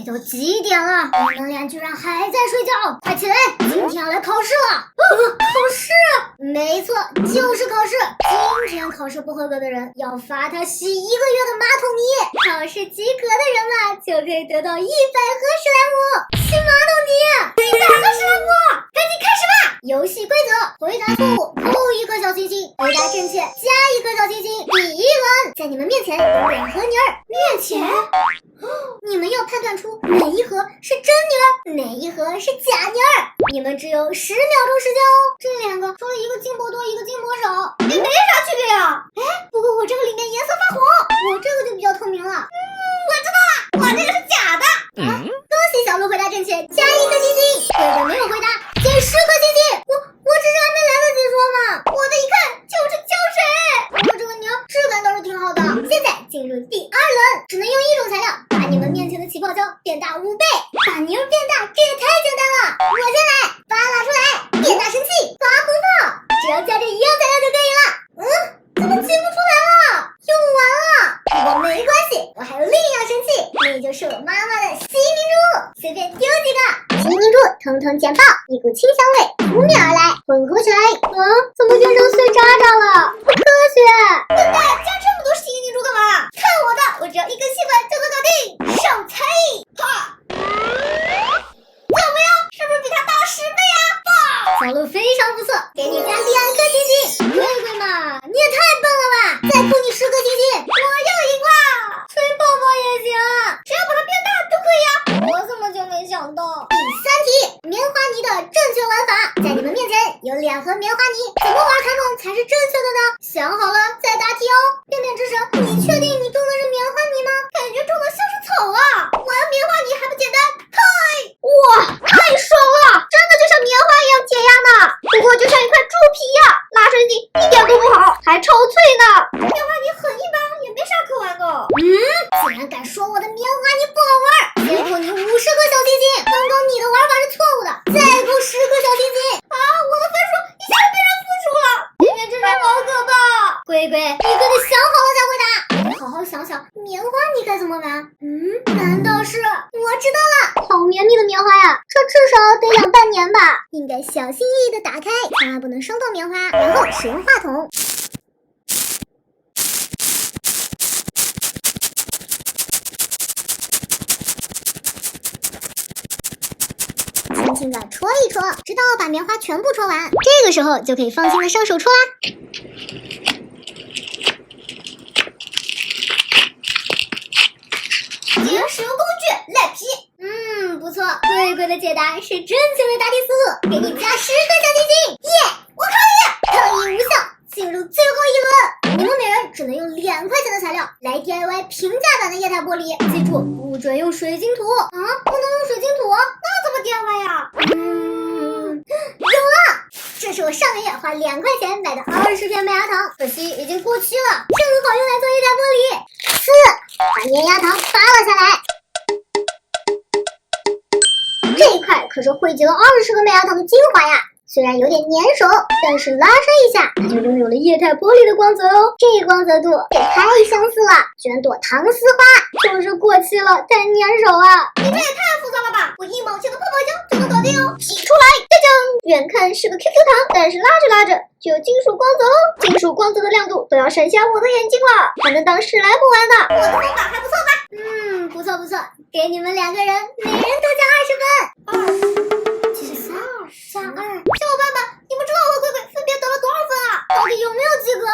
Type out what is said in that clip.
都几点了？你们俩居然还在睡觉！快起来，今天要来考试了！考试？没错，就是考试。今天考试不合格的人要罚他洗1个月的马桶泥，考试及格的人嘛，就可以得到100盒史莱姆。洗马桶泥，100盒史莱姆，赶紧开始吧！游戏规则：回答错误扣1颗小星星，回答正确加1颗小星星。第一轮，在你们面前有2盒泥儿，面前。你们要判断出哪一盒是真泥儿，哪一盒是假泥儿。你们只有10秒钟时间哦。这2个除了一个金箔多，一个金箔少，也没啥区别呀。不过我这个里面颜色发红，我这个就比较透明了。我知道了，我这个是假的。恭喜小鹿回答正确，加1颗星星。贵贵没有回答，减10颗星星。我只是还没来得及说嘛，我的一看就是胶水。不过这个泥质感倒是挺好的。现在进入第2轮，只能用1种材料把你们面前的起泡胶变大5倍，把泥儿变大，这也太简单了。我先来，把它拿出来，变大神器，发红炮，只要加这1样材料就可以了。怎么挤不出来了？用完了。不过没关系，我还有另一样神器，那就是我妈妈的洗凝珠，随便丢几个洗凝珠，通通剪爆，一股清香味扑面而来，混合起来。怎么变成碎渣渣了？不科学！笨蛋，加这么多洗凝珠干嘛？看我的，我只要1根吸管就能搞定。上菜！哈！怎么样？是不是比他大10倍啊？爆！小鹿非常不错，给你加2颗星星。贵贵嘛，你也太笨了吧！再扣你10颗星星，我又赢了。吹泡泡也行，只要把它变大都可以啊。我怎么就没想到？第3题，棉花泥的正确玩法。在你们面前有2盒棉花泥，怎么玩开梦才是正确的呢？想好了再答题哦。便便之神，你确定你种的是棉花泥吗？感觉种的像是草啊！玩棉花泥还不简单？嗨！哇，太爽了！真的就像棉花一样解压呢。不过就像一块猪皮呀，拉伸性一点都不好，还超脆呢。棉花泥很一般，也没啥可玩的。竟然敢说我的棉花泥不好玩，先扣你50颗小星星。刚刚你的玩法是错误的，再扣10颗小星星。我的分数一下就被人负数了。便便之神好可怕。龟龟，你可得想好了再回答。好好想想，棉花泥该怎么玩？难道是？我知道了，好绵密的棉花呀，这至少得养半年吧。应该小心翼翼的打开，千万不能伤到棉花，然后使用话筒。轻轻的戳一戳，直到把棉花全部戳完。这个时候就可以放心的上手戳啦。请使用工具赖皮。不错，贵贵的解答是正确的答题思路，给你加10颗小星星。我抗议无效。进入最后1轮，你们每人只能用2块钱的材料来 DIY 平价版的液态玻璃，记住不准用水晶土不能用水晶土，那怎么 DIY 呀？有了，这是我上个月花2块钱买的20片麦芽糖，可惜已经过期了，正好用来做液态玻璃。把粘牙糖扒了下来，这一块可是汇集了20个麦芽糖的精华呀。虽然有点粘手，但是拉伸一下，它就拥有了液态玻璃的光泽哦。这光泽度也太相似了，居然躲糖丝花，就是过期了，太粘手啊！你这也太复杂了吧！我1毛钱的泡泡浆就能搞定哦。挤出来，짜잔！远看是个 QQ 糖，但是拉着拉着就有金属光泽哦。金属光泽的亮度都要闪瞎我的眼睛了，还能当史莱姆玩呢。我的方法还不错吧？不错不错，给你们2个人，每人都加20分。加2，小伙伴们，你们知道我和贵贵分别得了多少分啊？到底有没有及格？